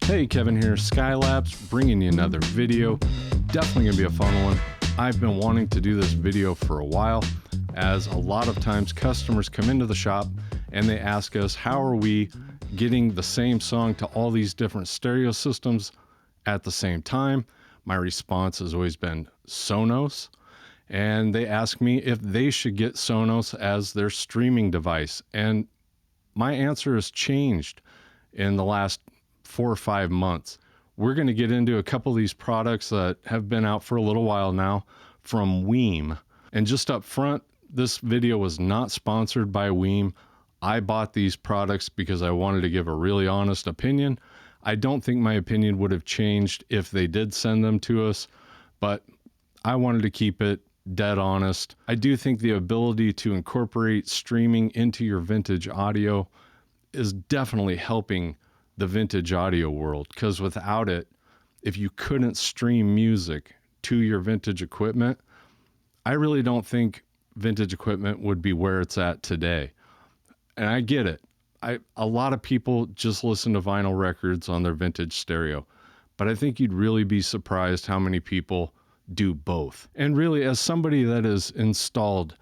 Hey, Kevin here, Skylabs, bringing you another video. Definitely gonna be a fun one. I've been wanting to do this video for a while, as a lot of times customers come into the shop and they ask us, how are we getting the same song to all these different stereo systems at the same time? My response has always been Sonos, and they ask me if they should get Sonos as their streaming device. And my answer has changed in the last 4 or 5 months. We're going to get into a couple of these products that have been out for a little while now from Wiim. And just up front, this video was not sponsored by Wiim. I bought these products because I wanted to give a really honest opinion. I don't think my opinion would have changed if they did send them to us, but I wanted to keep it dead honest. I do think the ability to incorporate streaming into your vintage audio is definitely helping the vintage audio world, because without it, if you couldn't stream music to your vintage equipment, I really don't think vintage equipment would be where it's at today. And I get it. A lot of people just listen to vinyl records on their vintage stereo, but I think you'd really be surprised how many people do both. And really, as somebody that has installed,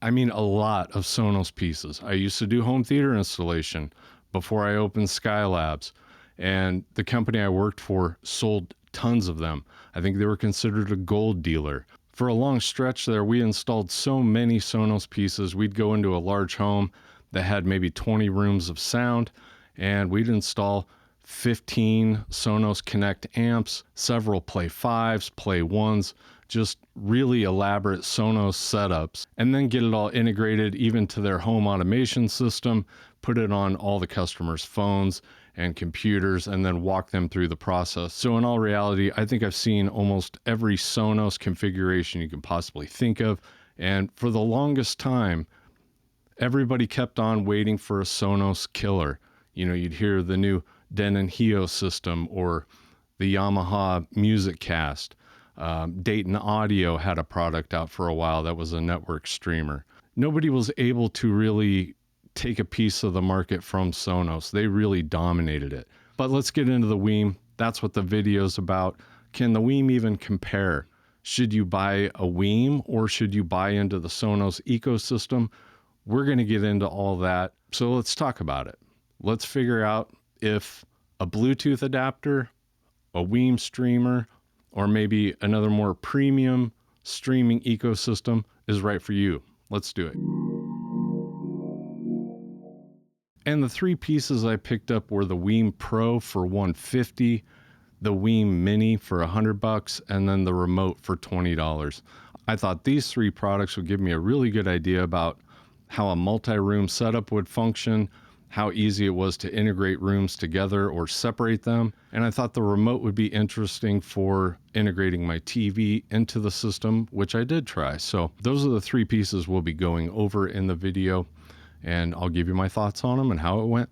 a lot of Sonos pieces. I used to do home theater installation before I opened Skylabs, and the company I worked for sold tons of them. I think they were considered a gold dealer. For a long stretch there, we installed so many Sonos pieces. We'd go into a large home that had maybe 20 rooms of sound, and we'd install 15 Sonos Connect amps, several Play 5s, Play 1s, just really elaborate Sonos setups, and then get it all integrated even to their home automation system, put it on all the customers' phones and computers, and then walk them through the process. So in all reality, I think I've seen almost every Sonos configuration you can possibly think of. And for the longest time, everybody kept on waiting for a Sonos killer. You know, you'd hear the new Denon Heo system or the Yamaha Music Cast. Dayton Audio had a product out for a while that was a network streamer. Nobody was able to really take a piece of the market from Sonos. They really dominated it. But let's get into the Wiim. That's what the video's about. Can the Wiim even compare? Should you buy a Wiim or should you buy into the Sonos ecosystem? We're going to get into all that. So let's talk about it. Let's figure out if a Bluetooth adapter, a Wiim streamer, or maybe another more premium streaming ecosystem is right for you. Let's do it. And the 3 pieces I picked up were the Wiim Pro for $150, the Wiim Mini for $100, and then the remote for $20. I thought these 3 products would give me a really good idea about how a multi-room setup would function, how easy it was to integrate rooms together or separate them. And I thought the remote would be interesting for integrating my TV into the system, which I did try. So those are the 3 pieces we'll be going over in the video, and I'll give you my thoughts on them and how it went.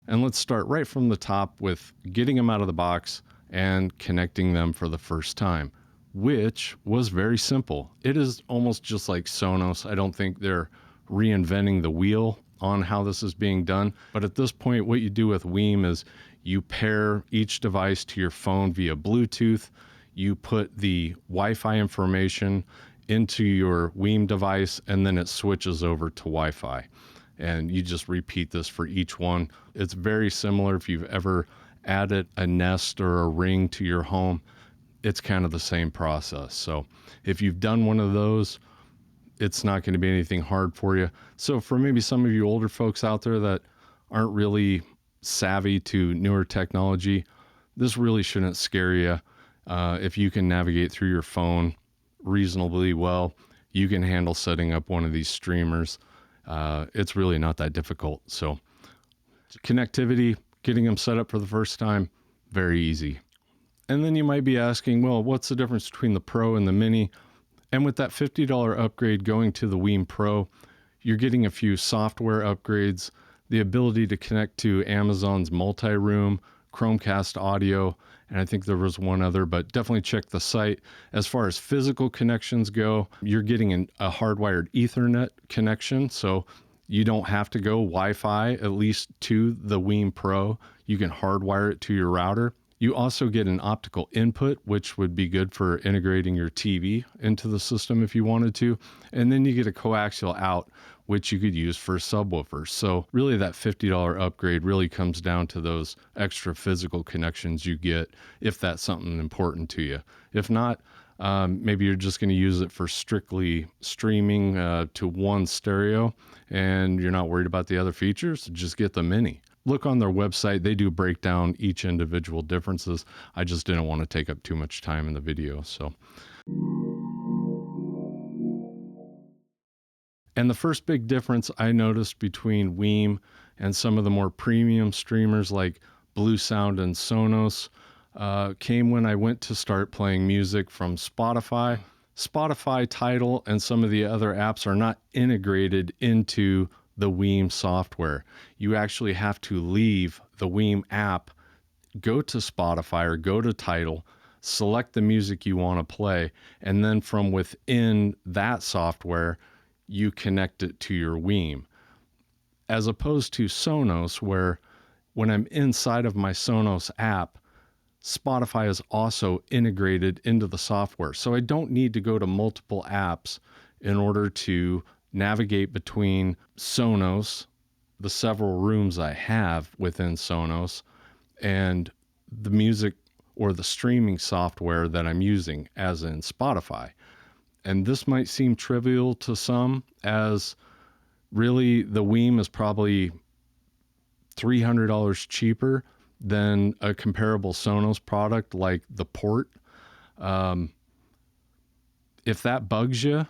And let's start right from the top with getting them out of the box and connecting them for the first time, which was very simple. It is almost just like Sonos. I don't think they're reinventing the wheel on how this is being done. But at this point, what you do with Wiim is you pair each device to your phone via Bluetooth. You put the Wi-Fi information into your Wiim device, and then it switches over to Wi-Fi. And you just repeat this for each one. It's very similar if you've ever added a Nest or a Ring to your home. It's kind of the same process. So if you've done one of those, it's not going to be anything hard for you. So for maybe some of you older folks out there that aren't really savvy to newer technology, this really shouldn't scare you. If you can navigate through your phone reasonably well, you can handle setting up one of these streamers. It's really not that difficult. So connectivity, getting them set up for the first time, very easy. And then you might be asking, well, what's the difference between the Pro and the Mini? And with that $50 upgrade going to the Wiim Pro, you're getting a few software upgrades, the ability to connect to Amazon's multi-room, Chromecast audio, and I think there was one other, but definitely check the site. As far as physical connections go, you're getting a hardwired Ethernet connection, so You don't have to go Wi-Fi, at least to the Wiim Pro. You can hardwire it to your router. You also get an optical input, which would be good for integrating your TV into the system if you wanted to. And then you get a coaxial out, which you could use for subwoofers. So really that $50 upgrade really comes down to those extra physical connections you get if that's something important to you. If not, maybe you're just going to use it for strictly streaming to one stereo and you're not worried about the other features, just get the mini. Look on their website. They do break down each individual differences. I just didn't want to take up too much time in the video. And the first big difference I noticed between Wiim and some of the more premium streamers like Blue Sound and Sonos came when I went to start playing music from Spotify. Spotify, Tidal, and some of the other apps are not integrated into the Wiim software. You actually have to leave the Wiim app, go to Spotify or go to Tidal, select the music you want to play, and then from within that software, you connect it to your Wiim. As opposed to Sonos, where when I'm inside of my Sonos app, Spotify is also integrated into the software. So I don't need to go to multiple apps in order to navigate between Sonos, the several rooms I have within Sonos, and the music or the streaming software that I'm using, as in Spotify. And this might seem trivial to some, as really the Wiim is probably $300 cheaper than a comparable Sonos product like the Port. If that bugs you,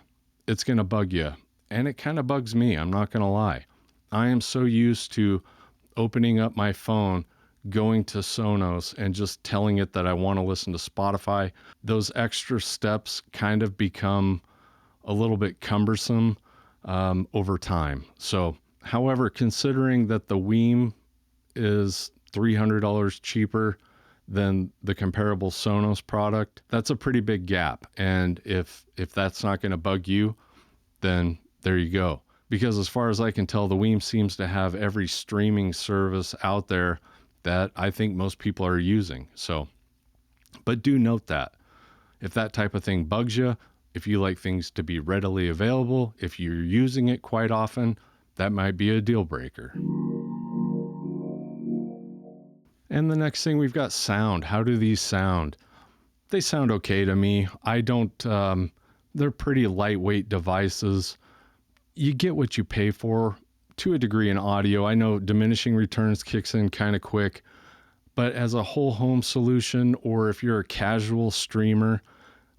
it's going to bug you. And it kind of bugs me, I'm not going to lie. I am so used to opening up my phone, going to Sonos, and just telling it that I want to listen to Spotify. Those extra steps kind of become a little bit cumbersome over time. So, however, considering that the Wiim is $300 cheaper than the comparable Sonos product, that's a pretty big gap. And if that's not going to bug you, then there you go. Because as far as I can tell, the Wiim seems to have every streaming service out there that I think most people are using. So, but do note that if that type of thing bugs you, if you like things to be readily available, if you're using it quite often, that might be a deal breaker. And the next thing, we've got sound. How do these sound? They sound okay to me. I don't, they're pretty lightweight devices. You get what you pay for to a degree in audio. I know diminishing returns kicks in kind of quick, but as a whole home solution, or if you're a casual streamer,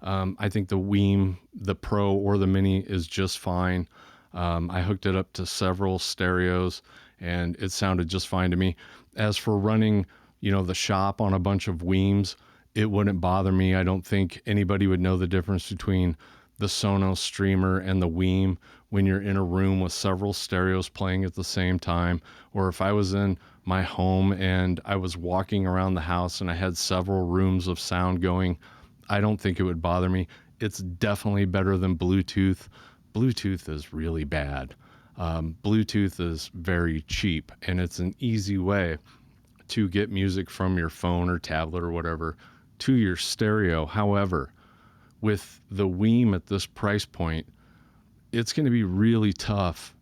I think the Wiim, the Pro or the Mini is just fine. I hooked it up to several stereos and it sounded just fine to me. As for running, the shop on a bunch of Wiims, it wouldn't bother me. I don't think anybody would know the difference between the Sonos streamer and the Wiim when you're in a room with several stereos playing at the same time, or if I was in my home and I was walking around the house and I had several rooms of sound going, I don't think it would bother me. It's definitely better than Bluetooth. Bluetooth is really bad. Bluetooth is very cheap, and it's an easy way to get music from your phone or tablet or whatever to your stereo. However, with the Wiim at this price point, it's going to be really tough.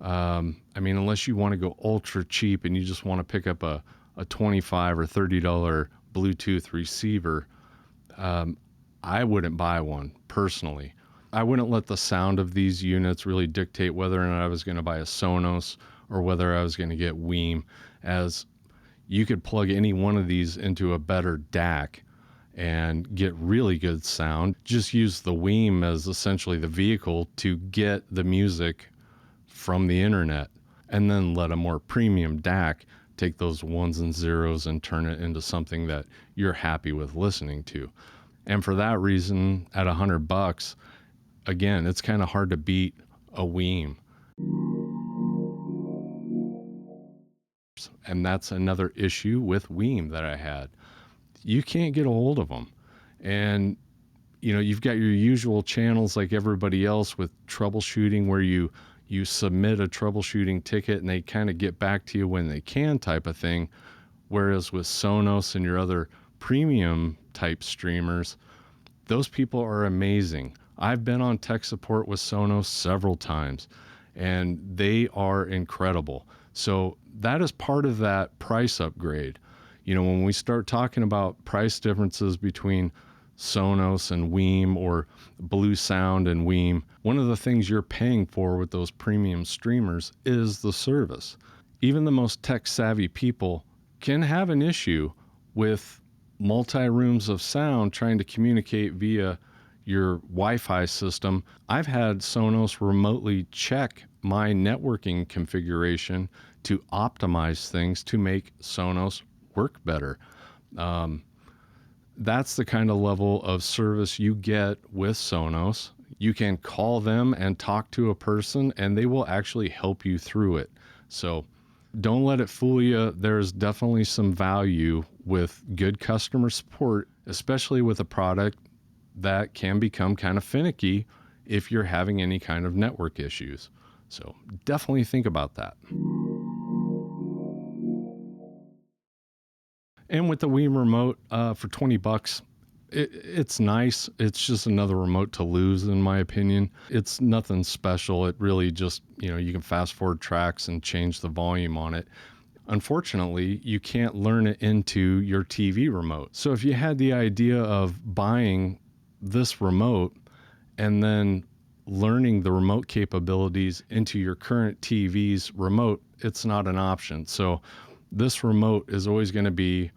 Unless you want to go ultra cheap and you just want to pick up a $25 or $30 Bluetooth receiver, I wouldn't buy one personally. I wouldn't let the sound of these units really dictate whether or not I was going to buy a Sonos or whether I was going to get Wiim, as you could plug any one of these into a better DAC and get really good sound. Just use the Wiim as essentially the vehicle to get the music from the internet, and then let a more premium DAC take those ones and zeros and turn it into something that you're happy with listening to. And for that reason, at $100, again, it's kind of hard to beat a Wiim. And that's another issue with Wiim that I had. You can't get a hold of them. And, you've got your usual channels like everybody else with troubleshooting where you you submit a troubleshooting ticket and they kind of get back to you when they can type of thing. Whereas with Sonos and your other premium type streamers, those people are amazing. I've been on tech support with Sonos several times, and they are incredible. So that is part of that price upgrade. You know, when we start talking about price differences between Sonos and Wiim or Blue Sound and Wiim, one of the things you're paying for with those premium streamers is the service. Even the most tech savvy people can have an issue with multi-rooms of sound trying to communicate via your Wi-Fi system. I've had Sonos remotely check my networking configuration to optimize things to make Sonos work better. That's the kind of level of service you get with Sonos. You can call them and talk to a person, and they will actually help you through it. So don't let it fool you. There's definitely some value with good customer support, especially with a product that can become kind of finicky if you're having any kind of network issues. So definitely think about that. And with the Wiim remote for $20, it's nice. It's just another remote to lose, in my opinion. It's nothing special. It really just, you can fast forward tracks and change the volume on it. Unfortunately, you can't learn it into your TV remote. So if you had the idea of buying this remote and then learning the remote capabilities into your current TV's remote, it's not an option. So this remote is always going to be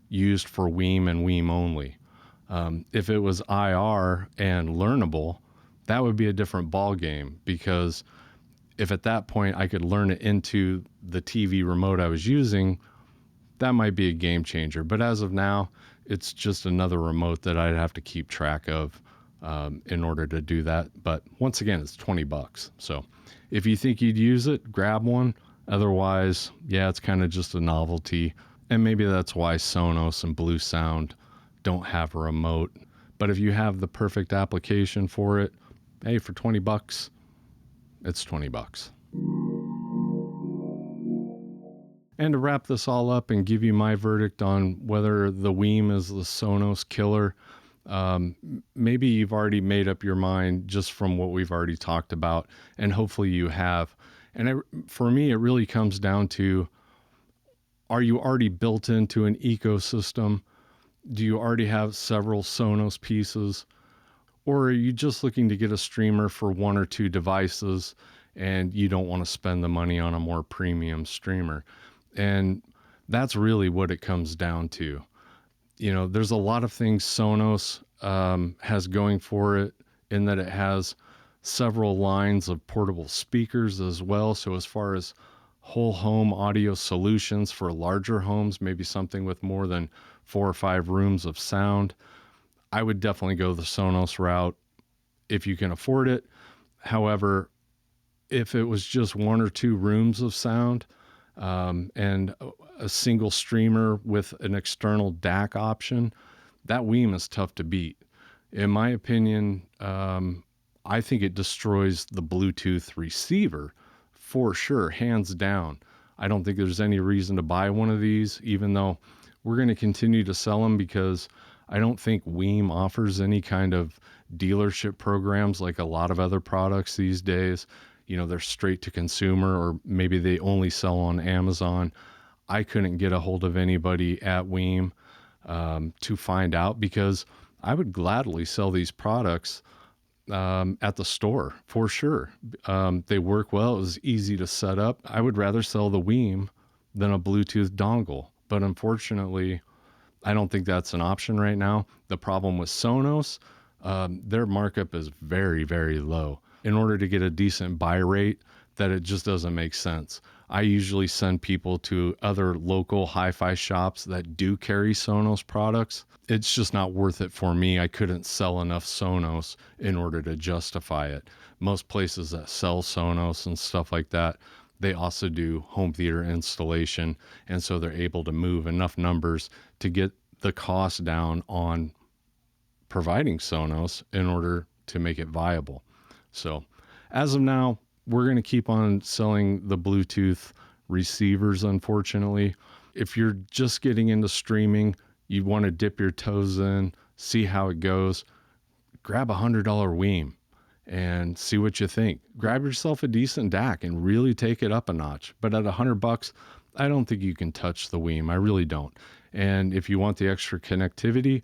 used for Wiim and Wiim only. If it was IR and learnable, that would be a different ball game, because if at that point I could learn it into the TV remote I was using, that might be a game changer. But as of now, it's just another remote that I'd have to keep track of in order to do that. But once again, it's $20. So if you think you'd use it, grab one. Otherwise, yeah, it's kind of just a novelty. And maybe that's why Sonos and Blue Sound don't have a remote. But if you have the perfect application for it, hey, for $20, it's $20. And to wrap this all up and give you my verdict on whether the Wiim is the Sonos killer, maybe you've already made up your mind just from what we've already talked about, and hopefully you have. And for me, it really comes down to, are you already built into an ecosystem? Do you already have several Sonos pieces? Or are you just looking to get a streamer for one or two devices and you don't want to spend the money on a more premium streamer? And that's really what it comes down to. There's a lot of things Sonos has going for it, in that it has several lines of portable speakers as well. So as far as whole home audio solutions for larger homes, maybe something with more than 4 or 5 rooms of sound, I would definitely go the Sonos route if you can afford it. However, if it was just 1 or 2 rooms of sound and a single streamer with an external DAC option, that Wiim is tough to beat. In my opinion, I think it destroys the Bluetooth receiver for sure, hands down. I don't think there's any reason to buy one of these, even though we're going to continue to sell them, because I don't think Wiim offers any kind of dealership programs like a lot of other products these days. They're straight to consumer, or maybe they only sell on Amazon. I couldn't get a hold of anybody at Wiim to find out, because I would gladly sell these products at the store for sure. They work well. It was easy to set up. I would rather sell the Wiim than a Bluetooth dongle. But unfortunately, I don't think that's an option right now. The problem with Sonos, their markup is very, very low. In order to get a decent buy rate, that it just doesn't make sense. I usually send people to other local HiFi shops that do carry Sonos products. It's just not worth it for me. I couldn't sell enough Sonos in order to justify it. Most places that sell Sonos and stuff like that, they also do home theater installation, and so they're able to move enough numbers to get the cost down on providing Sonos in order to make it viable. So as of now, we're going to keep on selling the Bluetooth receivers, unfortunately. If you're just getting into streaming, you want to dip your toes in, see how it goes, grab a $100 Wiim and see what you think. Grab yourself a decent DAC and really take it up a notch. But at $100, I don't think you can touch the Wiim. I really don't. And if you want the extra connectivity,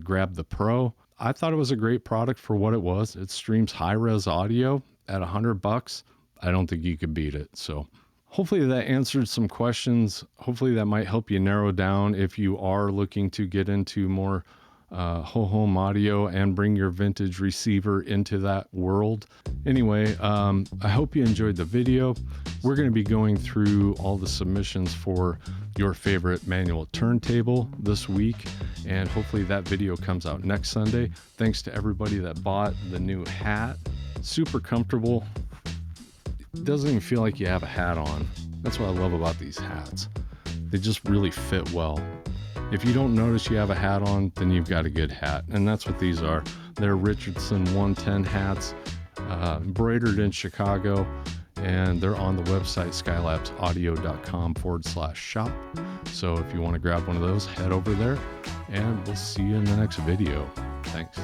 grab the Pro. I thought it was a great product for what it was. It streams high-res audio at $100. I don't think you could beat it. So hopefully that answered some questions. Hopefully that might help you narrow down if you are looking to get into more whole home audio and bring your vintage receiver into that world. Anyway, I hope you enjoyed the video. We're going to be going through all the submissions for your favorite manual turntable this week, and hopefully that video comes out next Sunday. Thanks to everybody that bought the new hat. Super comfortable. It doesn't even feel like you have a hat on. That's what I love about these hats. They just really fit well. If you don't notice you have a hat on, then you've got a good hat. And that's what these are. They're Richardson 110 hats, embroidered in Chicago, and they're on the website skylabsaudio.com/shop. So if you want to grab one of those, head over there, and we'll see you in the next video. Thanks.